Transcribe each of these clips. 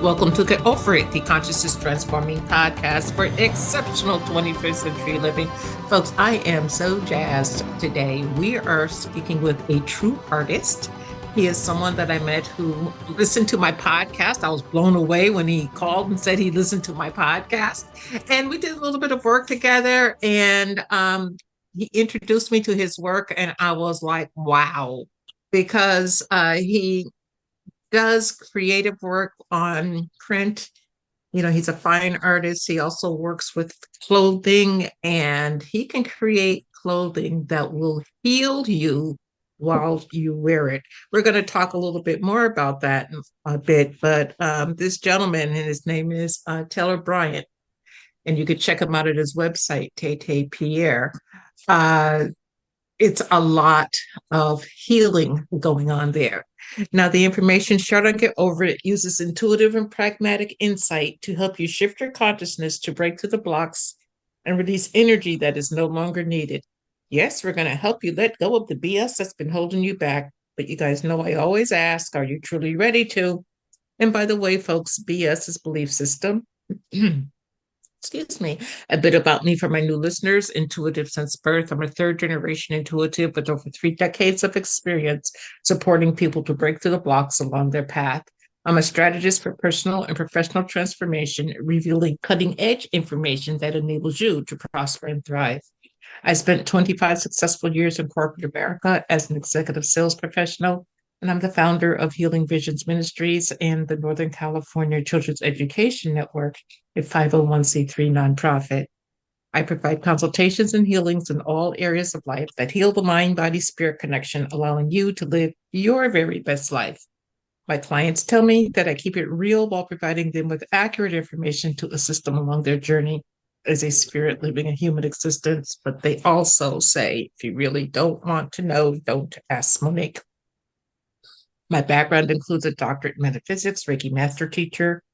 Welcome to Get Over It, the Consciousness Transforming podcast for exceptional 21st century living. Folks, I am so jazzed today. We are speaking with a true artist. He is someone that I met who listened to my podcast. I was blown away when he called and said he listened to my podcast. And we did a little bit of work together, and he introduced me to his work, and I was like, wow, because he does creative work on print. You know, he's a fine artist. He also works with clothing, and he can create clothing that will heal you while you wear it. We're going to talk a little bit more about that in a bit, but this gentleman, and his name is Taylor Bryant, and you could check him out at his website, Tete Pierre. It's a lot of healing going on there. Now, the information shared on Get Over It uses intuitive and pragmatic insight to help you shift your consciousness to break through the blocks and release energy that is no longer needed. Yes, we're going to help you let go of the BS that's been holding you back. But you guys know I always ask, are you truly ready to? And by the way, folks, BS is belief system. Excuse me, a bit about me for my new listeners. Intuitive since birth. I'm a third generation intuitive with over 3 decades of experience supporting people to break through the blocks along their path. I'm a strategist for personal and professional transformation, revealing cutting edge information that enables you to prosper and thrive. I spent 25 successful years in corporate America as an executive sales professional, and I'm the founder of Healing Visions Ministries and the Northern California Children's Education Network, a 501c3 nonprofit. I provide consultations and healings in all areas of life that heal the mind, body, spirit connection, allowing you to live your very best life. My clients tell me that I keep it real while providing them with accurate information to assist them along their journey as a spirit living a human existence. But they also say, if you really don't want to know, don't ask Monique. My background includes a doctorate in metaphysics, Reiki master teacher,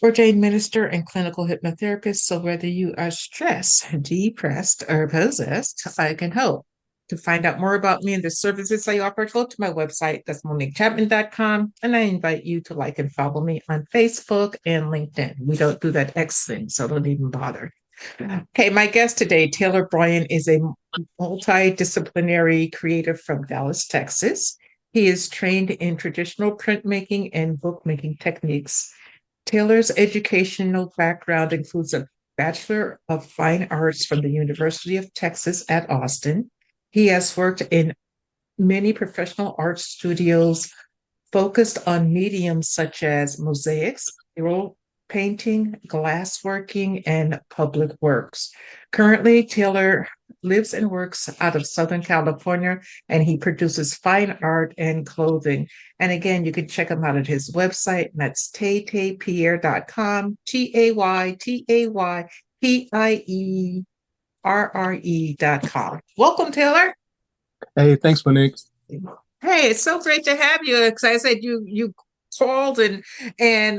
ordained minister, and clinical hypnotherapist. So whether you are stressed, depressed, or possessed, I can help. To find out more about me and the services I offer, go to my website. That's MoniqueChapman.com. And I invite you to like and follow me on Facebook and LinkedIn. We don't do that X thing, so don't even bother. Okay, my guest today, Taylor Bryant, is a multidisciplinary creative from Dallas, Texas. He is trained in traditional printmaking and bookmaking techniques. Taylor's educational background includes a Bachelor of Fine Arts from the University of Texas at Austin. He has worked in many professional art studios focused on mediums such as mosaics, mural painting, glassworking, and public works. Currently, Taylor lives and works out of Southern California, and he produces fine art and clothing. And again, you can check him out at his website, and that's taytaypierre.com, TAYTAYPIERRE.com. Welcome, Taylor. Hey, thanks, Monique. Hey, it's so great to have you. Because I said you called and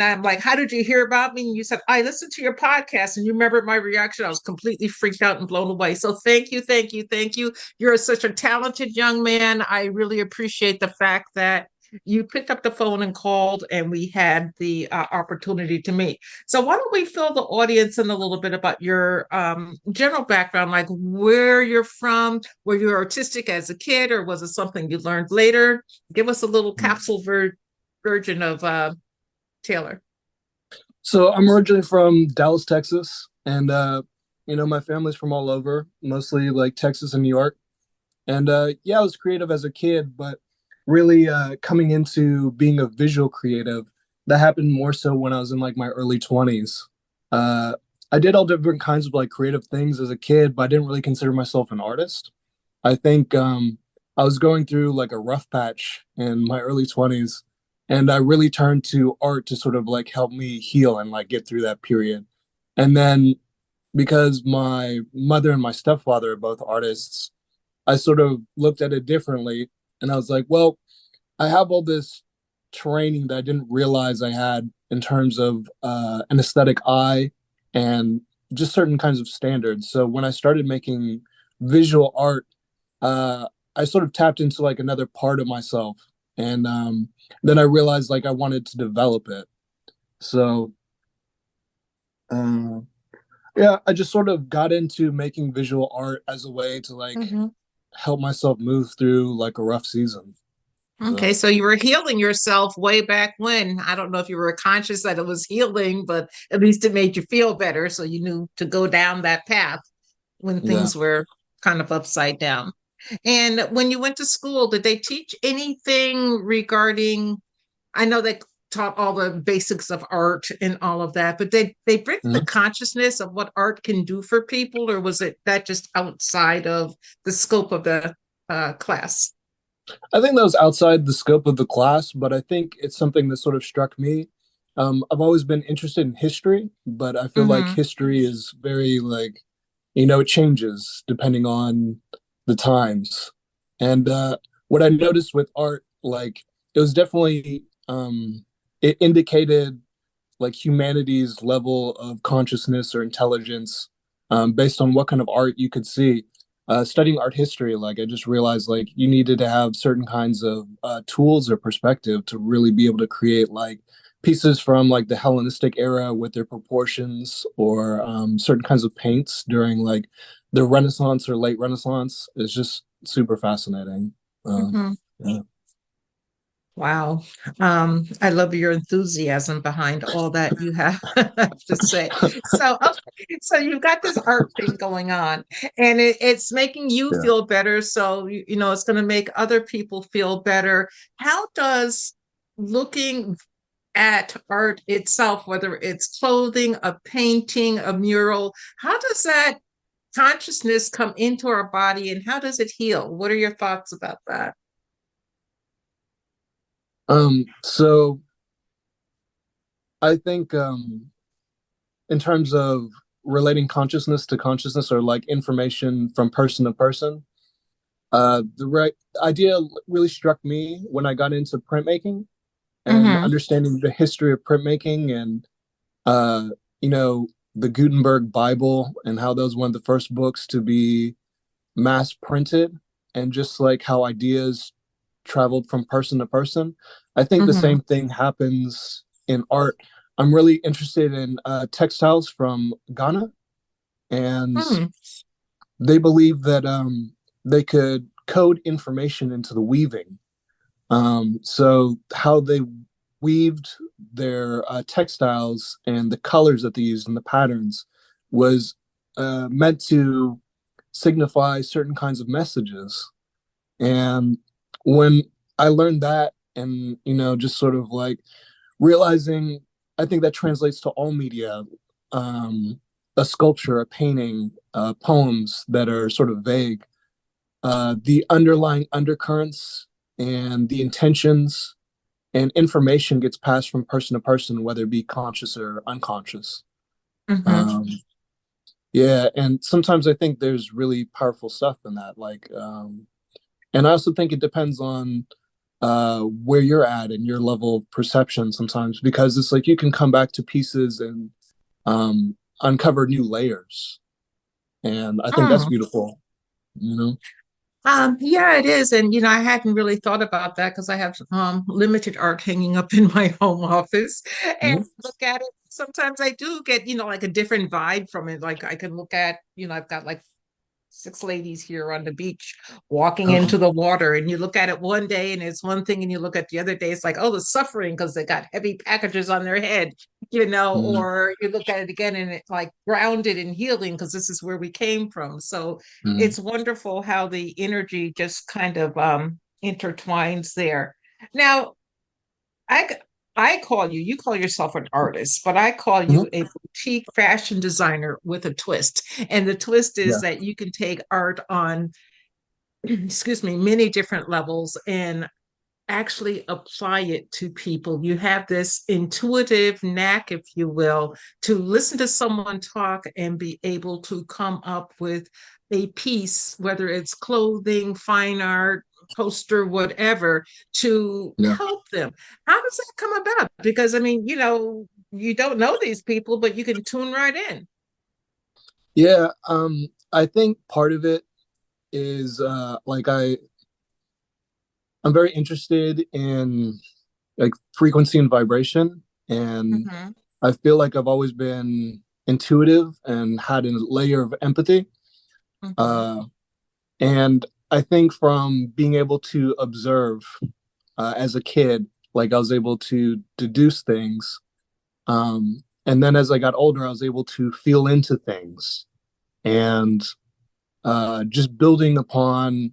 I'm like, how did you hear about me? And you said, I listened to your podcast, and you remember my reaction. I was completely freaked out and blown away. So thank you, thank you, thank you. You're such a talented young man. I really appreciate the fact that you picked up the phone and called, and we had the opportunity to meet. So why don't we fill the audience in a little bit about your general background, like where you're from, were you artistic as a kid, or was it something you learned later? Give us a little capsule version of Taylor. So I'm originally from Dallas, Texas, and my family's from all over, mostly like Texas and New York. And yeah, I was creative as a kid, but really coming into being a visual creative, that happened more so when I was in like my early 20s. Uh, I did all different kinds of like creative things as a kid, but I didn't really consider myself an artist. I think I was going through like a rough patch in my early 20s, and I really turned to art to sort of like help me heal and like get through that period. And then because my mother and my stepfather are both artists, I sort of looked at it differently. And I was like, well, I have all this training that I didn't realize I had in terms of an aesthetic eye and just certain kinds of standards. So when I started making visual art, I sort of tapped into like another part of myself. And then I realized like I wanted to develop it. So uh, yeah, I just sort of got into making visual art as a way to like Mhm. help myself move through like a rough season. Okay, So so you were healing yourself way back when. I don't know if you were conscious that it was healing, but at least it made you feel better. So you knew to go down that path when yeah. things were kind of upside down. And when you went to school, did they teach anything regarding, I know they taught all the basics of art and all of that, but they bring the Mhm. consciousness of what art can do for people, or was it that just outside of the scope of the class? I think that was outside the scope of the class, but I think it's something that sort of struck me. I've always been interested in history, but I feel like Mm-hmm. history is very like, it changes depending on the times. And what I noticed with art, like, it was definitely, it indicated like humanity's level of consciousness or intelligence based on what kind of art you could see. Studying art history, like I just realized like you needed to have certain kinds of tools or perspective to really be able to create like pieces from like the Hellenistic era with their proportions or certain kinds of paints during like the Renaissance or late Renaissance. It's just super fascinating. Uh, Mm-hmm. yeah. Wow. I love your enthusiasm behind all that you have to say. So, okay, so you've got this art thing going on, and it's making you Yeah. feel better. So, you know, it's going to make other people feel better. How does looking at art itself, whether it's clothing, a painting, a mural, how does that consciousness come into our body and how does it heal? What are your thoughts about that? So I think in terms of relating consciousness to consciousness or like information from person to person, the right idea really struck me when I got into printmaking and Mm-hmm. understanding the history of printmaking and uh, you know the Gutenberg Bible and how that was one of the first books to be mass printed and just like how ideas traveled from person to person. I think the Mm-hmm. same thing happens in art. I'm really interested in textiles from Ghana, and Hmm. they believe that they could code information into the weaving. So how they weaved their textiles and the colors that they used and the patterns was meant to signify certain kinds of messages. And when I learned that, and just sort of like realizing, I think that translates to all media. A sculpture, a painting, poems that are sort of vague, the underlying undercurrents and the intentions and information gets passed from person to person, whether it be conscious or unconscious. Mm-hmm. Um, yeah, and sometimes I think there's really powerful stuff in that. Like, and I also think it depends on where you're at and your level of perception sometimes, because it's like you can come back to pieces and uncover new layers, and I think that's Hmm. beautiful. You know. Yeah, it is. And, you know, I hadn't really thought about that because I have limited art hanging up in my home office and Mhm. look at it. Sometimes I do get, you know, like a different vibe from it. Like I can look at, you know, I've got like six ladies here on the beach walking into Oh, the water, and you look at it one day and it's one thing, and you look at the other day, it's like, oh, the suffering because they got heavy packages on their head. Mm, or you look at it again and it's like grounded in healing because this is where we came from. So mm, it's wonderful how the energy just kind of intertwines there. Now, I I call you, you call yourself an artist, but I call mhm. you a boutique fashion designer with a twist. And the twist is Yeah. that you can take art on, excuse me, many different levels and actually apply it to people. You have this intuitive knack, if you will, to listen to someone talk and be able to come up with a piece, whether it's clothing, fine art, poster, whatever, to Yeah. help them. How does that come about? Because I mean, you don't know these people, but you can tune right in. Yeah. I think part of it is like I'm very interested in like frequency and vibration, and Mhm, I feel like I've always been intuitive and had a layer of empathy. mhm, Uh, and I think from being able to observe as a kid, like I was able to deduce things. And then as I got older, I was able to feel into things and just building upon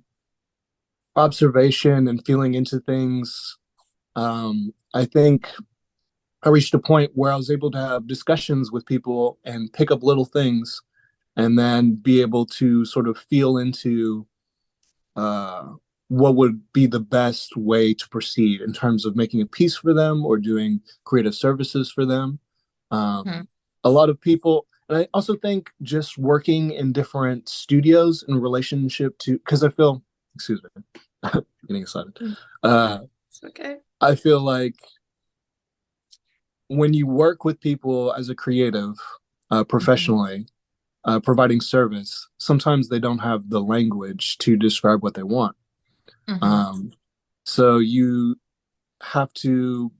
observation and feeling into things. I think I reached a point where I was able to have discussions with people and pick up little things and then be able to sort of feel into uh, what would be the best way to proceed in terms of making a piece for them or doing creative services for them. mhm. A lot of people, and I also think just working in different studios in relationship to, because I feel, excuse me, getting excited. Uh, It's okay. I feel like when you work with people as a creative Mhm, professionally, providing service, sometimes they don't have the language to describe what they want. mhm. Um, so you have to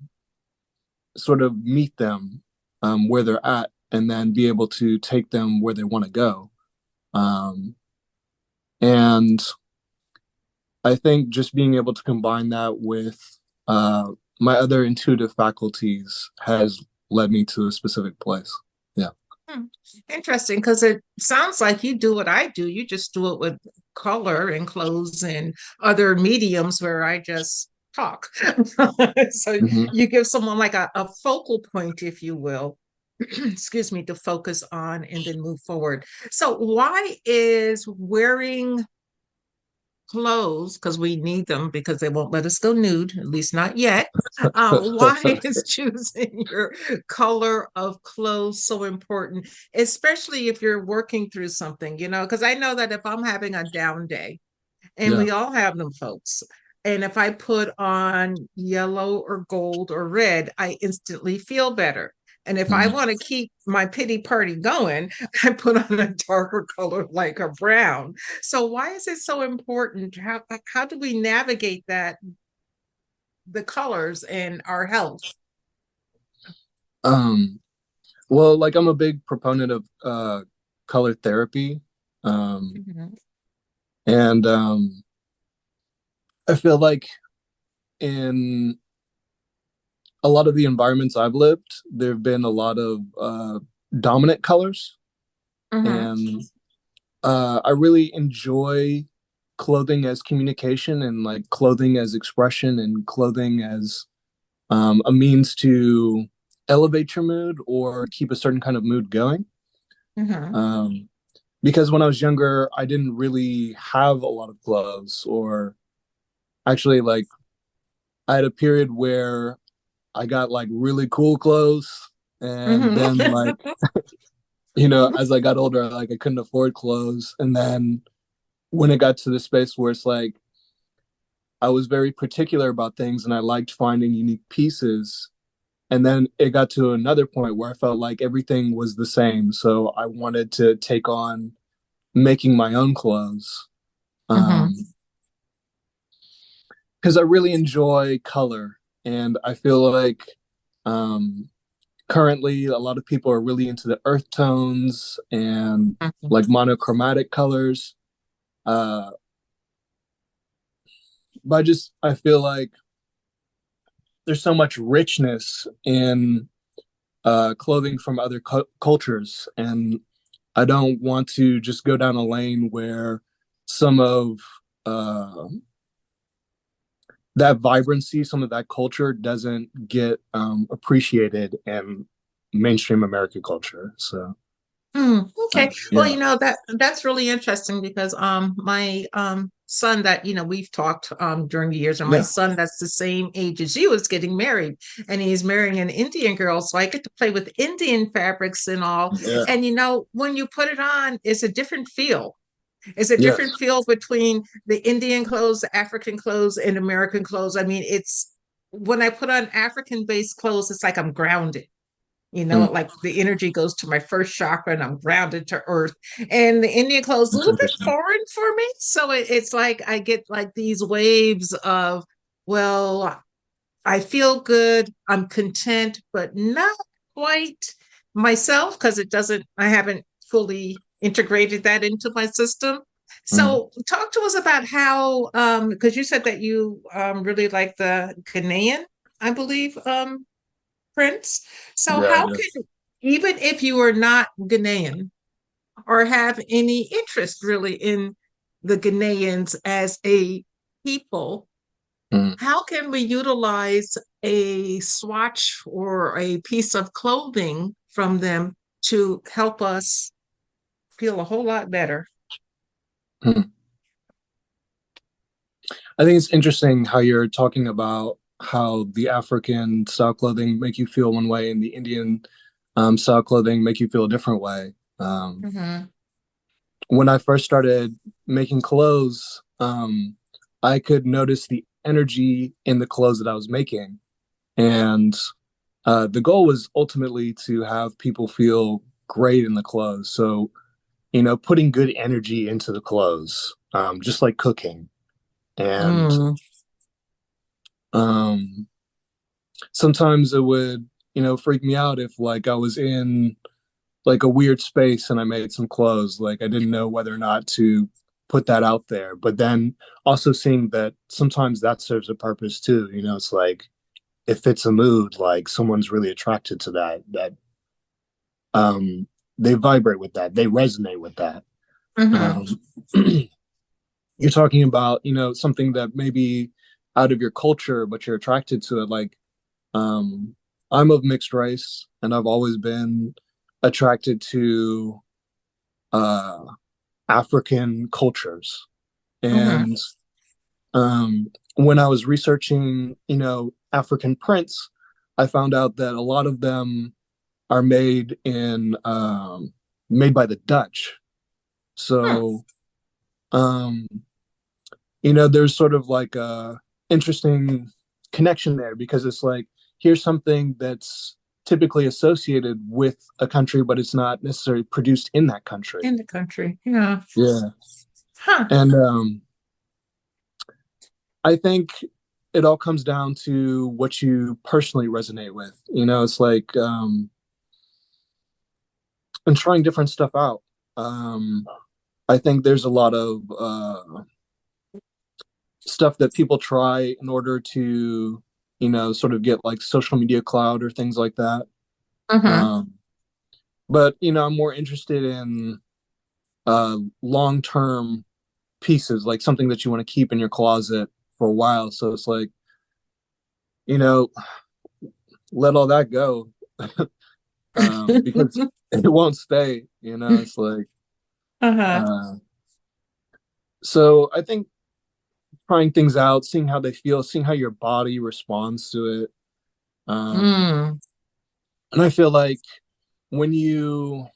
sort of meet them where they're at and then be able to take them where they want to go. Um, and I think just being able to combine that with my other intuitive faculties has led me to a specific place. Yeah. Hmm. Interesting, because it sounds like you do what I do. You just do it with color and clothes and other mediums where I just talk. So Mm-hmm. you give someone like a focal point, if you will, excuse me, to focus on and then move forward. So why is wearing clothes, because we need them because they won't let us go nude, at least not yet. Why is choosing your color of clothes so important, especially if you're working through something, because I know that if I'm having a down day, and Yeah. we all have them, folks. And if I put on yellow or gold or red, I instantly feel better. And if I Mm. want to keep my pity party going, I put on a darker color like a brown. So why is it so important? How do we navigate that, the colors and our health? Um, well, like I'm a big proponent of color therapy. Um, Mhm, and I feel like in a lot of the environments I've lived, there have been a lot of dominant colors. mhm, And I really enjoy clothing as communication and like clothing as expression and clothing as a means to elevate your mood or keep a certain kind of mood going. mhm, Um, because when I was younger, I didn't really have a lot of clothes, or actually, like, I had a period where I got like really cool clothes. And mhm. then, like, as I got older, like, I couldn't afford clothes. And then when it got to the space where it's like, I was very particular about things and I liked finding unique pieces. And then it got to another point where I felt like everything was the same. So I wanted to take on making my own clothes. Mhm. Um, because I really enjoy color. And I feel like um, currently a lot of people are really into the earth tones and Mhm. like monochromatic colors. Uh, but I feel like there's so much richness in clothing from other cultures, and I don't want to just go down a lane where some of uh, that vibrancy, some of that culture doesn't get appreciated in mainstream American culture. So Okay. Well, yeah, that's really interesting because my son that we've talked during the years, and my yeah, son that's the same age as you is getting married, and he's marrying an Indian girl, so I get to play with Indian fabrics and all. yeah, And when you put it on, it's a different feel. It's a yes, different feel between the Indian clothes, the African clothes, and American clothes. I mean, it's when I put on African-based clothes, it's like I'm grounded. mm, Like the energy goes to my first chakra and I'm grounded to earth. And the Indian clothes a that's little bit interesting. foreign for me. So it's like I get like these waves of, well, I feel good, I'm content, but not quite myself because I haven't fully integrated that into my system. Mm, So talk to us about how, because you said that you really like the Ghanaian, I believe, Prince. So yeah, how can, even if you are not Ghanaian or have any interest really in the Ghanaians as a people, mm. how can we utilize a swatch or a piece of clothing from them to help us feel a whole lot better? Mm. I think it's interesting how you're talking about how the African style clothing make you feel one way and the Indian style clothing make you feel a different way. Mm-hmm. When I first started making clothes, I could notice the energy in the clothes that I was making. And the goal was ultimately to have people feel great in the clothes. So, putting good energy into the clothes, just like cooking. And Mm. um, sometimes it would, freak me out if like I was in like a weird space and I made some clothes. Like I didn't know whether or not to put that out there. But then also seeing that sometimes that serves a purpose too. It's like it fits a mood, like someone's really attracted to that um they vibrate with that, they resonate with that. Mm-hmm. Um you're talking about, something that may be out of your culture, but you're attracted to it. Like um I'm of mixed race and I've always been attracted to uh African cultures. Mm-hmm. And when I was researching, African prints, I found out that a lot of them are made by the Dutch. So, um, there's sort of like a interesting connection there because it's like here's something that's typically associated with a country, but it's not necessarily produced in that country. In the country. Yeah. Yeah, Huh. and I think it all comes down to what you personally resonate with. It's like and trying different stuff out. Um, I think there's a lot of stuff that people try in order to, sort of get like social media cloud or things like that. Mm-hmm. Um, but I'm more interested in long term pieces, like something that you want to keep in your closet for a while. So it's like, you know, let all that go because it won't stay. It's like Uh-huh. uh, so. I think trying things out, seeing how they feel, seeing how your body responds to it. Mm. And I feel like when you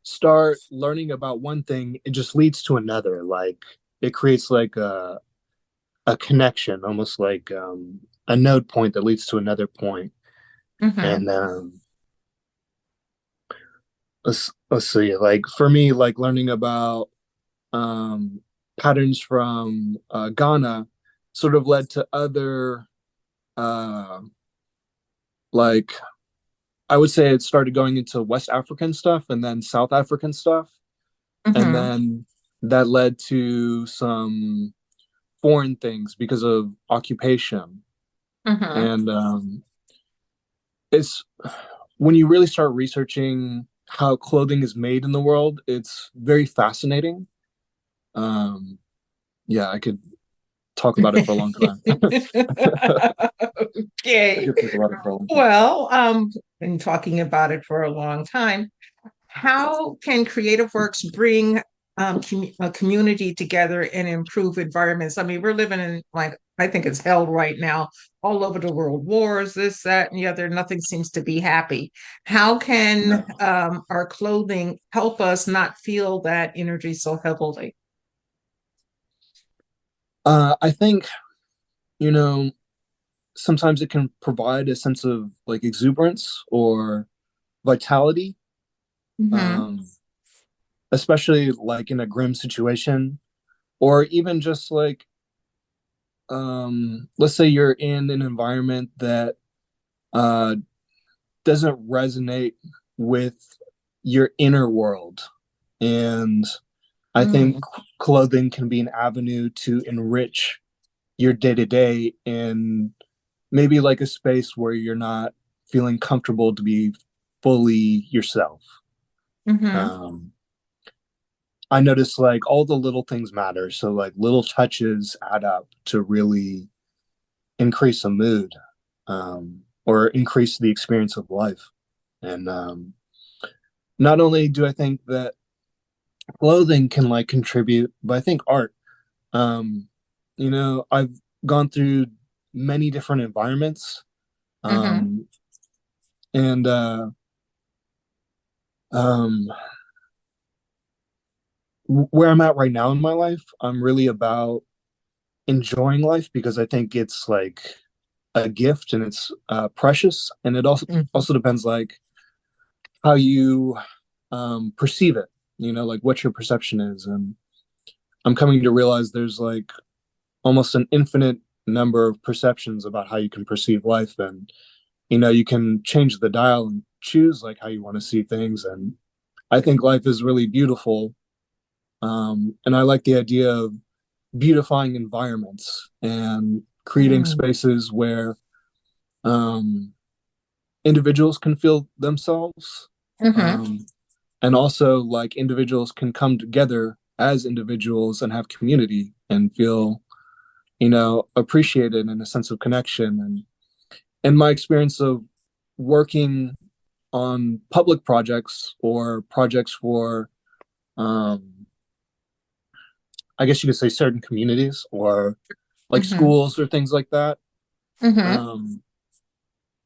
start learning about one thing, it just leads to another. Like it creates like a connection, almost like a node point that leads to another point. Mm-hmm. And let's see, like for me, like learning about um, patterns from Ghana sort of led to other uh, like I would say it started going into West African stuff and then South African stuff. And Mm-hmm. then that led to some foreign things because of occupation. Mm-hmm. And it's when you really start researching how clothing is made in the world, it's very fascinating. Um, yeah, I could talk about it for a long time. I Okay. could talk about it for a long time. Well, been talking about it for a long time. How can Creative Works bring a community together and improve environments? I mean, we're living in like I think it's hell right now, all over the world. Wars, this, that, and the other. Nothing seems to be happy. How can No. our clothing help us not feel that energy so heavily? I think, you know, sometimes it can provide a sense of like exuberance or vitality, Mm-hmm. um, especially like in a grim situation, or even just like, let's say you're in an environment that uh, doesn't resonate with your inner world. And I think Mm-hmm. clothing can be an avenue to enrich your day to day in maybe like a space where you're not feeling comfortable to be fully yourself. Mm-hmm. Um, I notice like all the little things matter. So like little touches add up to really increase a mood, or increase the experience of life. And not only do I think that clothing can like contribute, but I think art. Um, I've gone through many different environments, Mm-hmm. um, and um, where I'm at right now in my life, I'm really about enjoying life because I think it's like a gift and it's precious, and it Mm-hmm. also depends like how you perceive it. Like what your perception is, and I'm coming to realize there's like almost an infinite number of perceptions about how you can perceive life, and you can change the dial and choose like how you want to see things. And I think life is really beautiful, and I like the idea of beautifying environments and creating spaces where um, individuals can feel themselves, Mm-hmm. um, and also like individuals can come together as individuals and have community and feel appreciated and a sense of connection. And in my experience of working on public projects or projects for um, I guess you could say certain communities or like Mm-hmm. schools or things like that, Mm-hmm. um,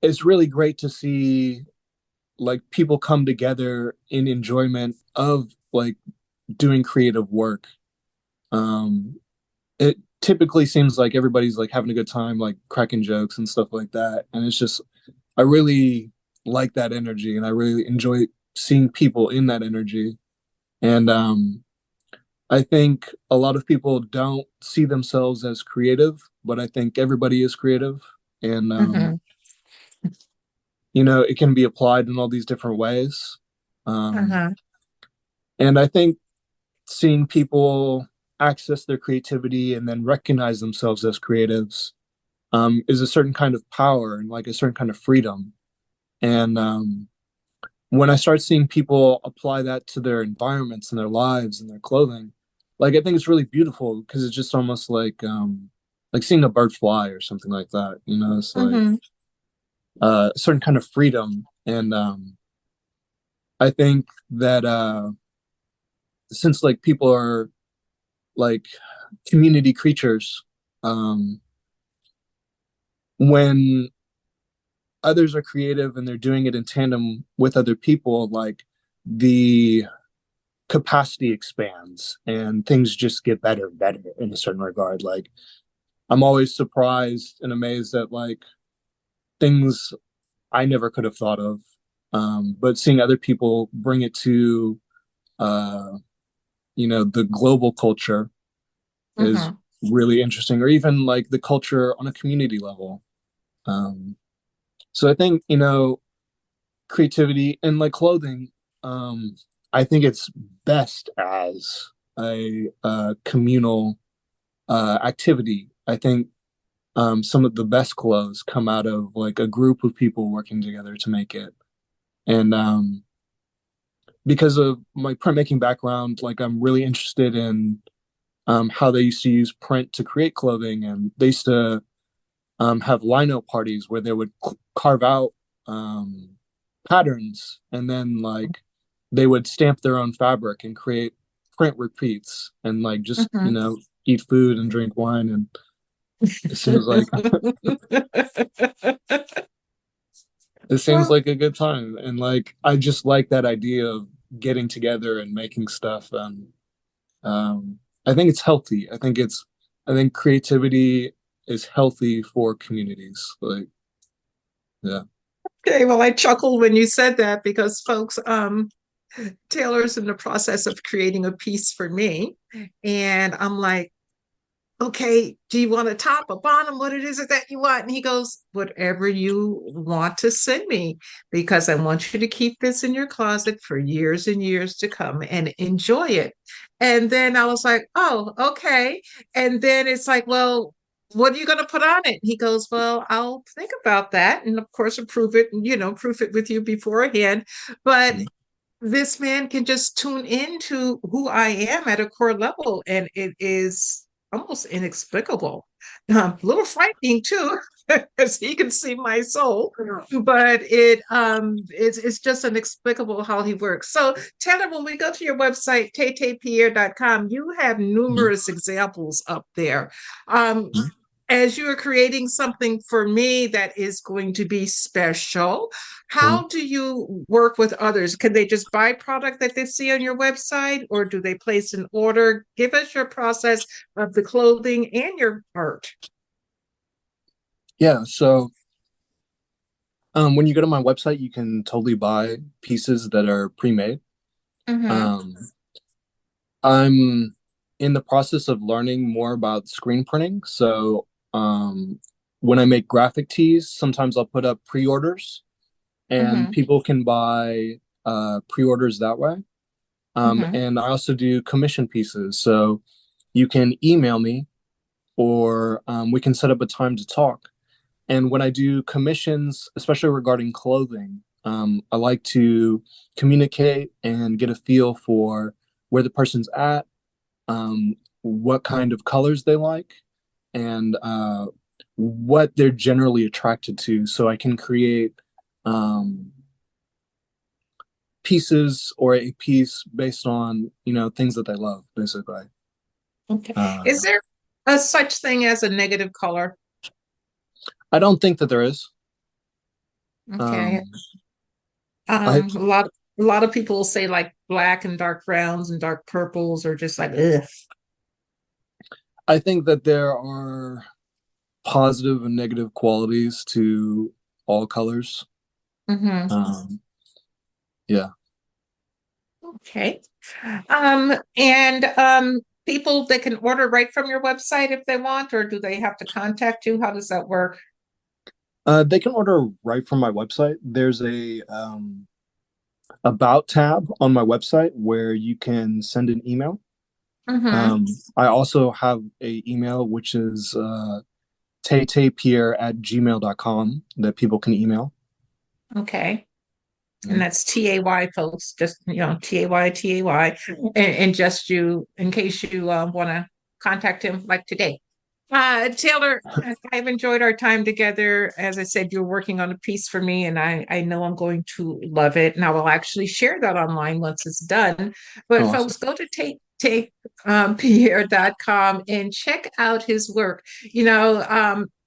it's really great to see like people come together in enjoyment of like doing creative work. Um, it typically seems like everybody's like having a good time, like cracking jokes and stuff like that. And it's just, I really like that energy and I really enjoy seeing people in that energy. And I think a lot of people don't see themselves as creative, but I think everybody is creative. And, Mm-hmm. it can be applied in all these different ways. Um, Uh-huh. and I think seeing people access their creativity and then recognize themselves as creatives is a certain kind of power and like a certain kind of freedom. And when I start seeing people apply that to their environments and their lives and their clothing, like I think it's really beautiful because it's just almost like seeing a bird fly or something like that. It's like Mm-hmm. a certain kind of freedom. And I think that since like people are like community creatures, um, when others are creative and they're doing it in tandem with other people, like the capacity expands and things just get better and better in a certain regard. Like I'm always surprised and amazed at like things I never could have thought of. But seeing other people bring it to uh, the global culture is Mm-hmm. really interesting, or even like the culture on a community level. Um, so I think creativity and like clothing. I think it's best as a communal activity. I think some of the best clothes come out of like a group of people working together to make it. And because of my printmaking background, like I'm really interested in how they used to use print to create clothing, and they used to have lino parties where they would carve out um, patterns, and then like they would stamp their own fabric and create print repeats, and like just Mhm. eat food and drink wine, and it seems like it seems Well, like a good time, and like I just like that idea of getting together and making stuff, and I think it's healthy. I think creativity is healthy for communities. Like, yeah. okay, well, I chuckled when you said that because folks, Taylor's in the process of creating a piece for me. And I'm like, okay, do you want a top, a bottom? What it is it that you want? And he goes, whatever you want to send me, because I want you to keep this in your closet for years and years to come and enjoy it. And then I was like, oh, okay. And then it's like, well, what are you going to put on it? He goes, well, I'll think about that. And of course, approve it, and, proof it with you beforehand. But this man can just tune into who I am at a core level, and it is almost inexplicable. A little frightening too, because he can see my soul, but it's just inexplicable how he works. So Taylor, when we go to your website, taytaypierre.com, you have numerous examples up there. Um, as you are creating something for me that is going to be special, how do you work with others? Can they just buy product that they see on your website, or do they place an order? Give us your process of the clothing and your art. Yeah, so when you go to my website, you can totally buy pieces that are pre-made. Mm-hmm. Um, I'm in the process of learning more about screen printing. So when I make graphic tees, sometimes I'll put up pre-orders, and Mm-hmm. people can buy pre-orders that way. Mm-hmm. And I also do commission pieces. So you can email me, or we can set up a time to talk. And when I do commissions, especially regarding clothing, I like to communicate and get a feel for where the person's at, what kind of colors they like, and what they're generally attracted to. So I can create um, pieces or a piece based on, things that they love, basically. Okay. Is Uh, there a such thing as a negative color? I don't think that there is. Okay. Um, I A lot of people say like black and dark browns and dark purples are just like ugh. I think that there are positive and negative qualities to all colors. Mm-hmm. Um, yeah. Okay. And people that can order right from your website if they want, or do they have to contact you? How does that work? They can order right from my website. There's a about tab on my website where you can send an email. Mm-hmm. I also have a email which is taytaypierre@gmail.com that people can email. Okay. Yeah. And that's TAY, folks, just, TAY, and just you, in case you want to contact him like today. Taylor, I've enjoyed our time together. As I said, you're working on a piece for me, and I know I'm going to love it. And I will actually share that online once it's done. But Oh, awesome. folks, go to Pierre.com and check out his work.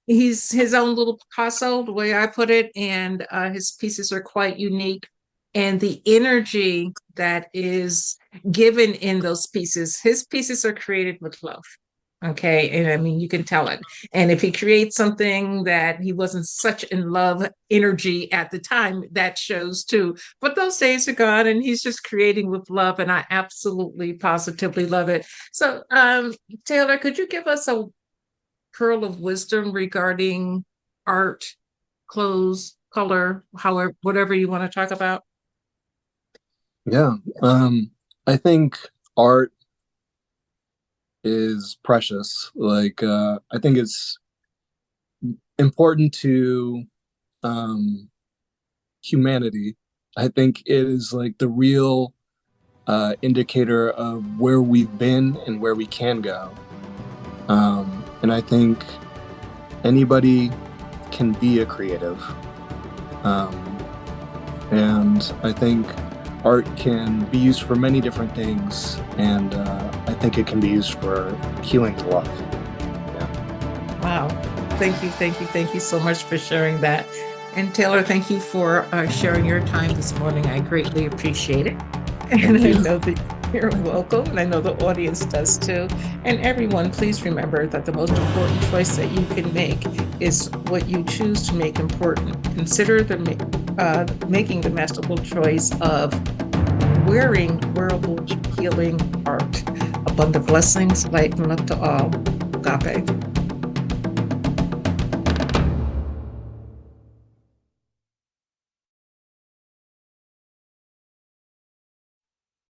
He's his own little Picasso, the way I put it, and his pieces are quite unique. And the energy that is given in those pieces, his pieces are created with love. Okay. And I mean, you can tell it. And if he creates something that he wasn't such in love energy at the time, that shows too. But those days are gone, and he's just creating with love. And I absolutely positively love it. So, Taylor, could you give us a pearl of wisdom regarding art, clothes, color, however, whatever you want to talk about? Yeah. I think art is precious. Like, I think it's important to um, humanity I think it is like the real indicator of where we've been and where we can go. And I think anybody can be a creative. Um, and I think art can be used for many different things, and I think it can be used for healing to love. Yeah. Wow. Thank you so much for sharing that. And Taylor, thank you for sharing your time this morning. I greatly appreciate it. And Thank I you. know that you're welcome, and I know the audience does too. And everyone, please remember that the most important choice that you can make is what you choose to make important. Consider making the masterful choice of wearing wearable healing art. Abundant blessings, light and love to all. Agape.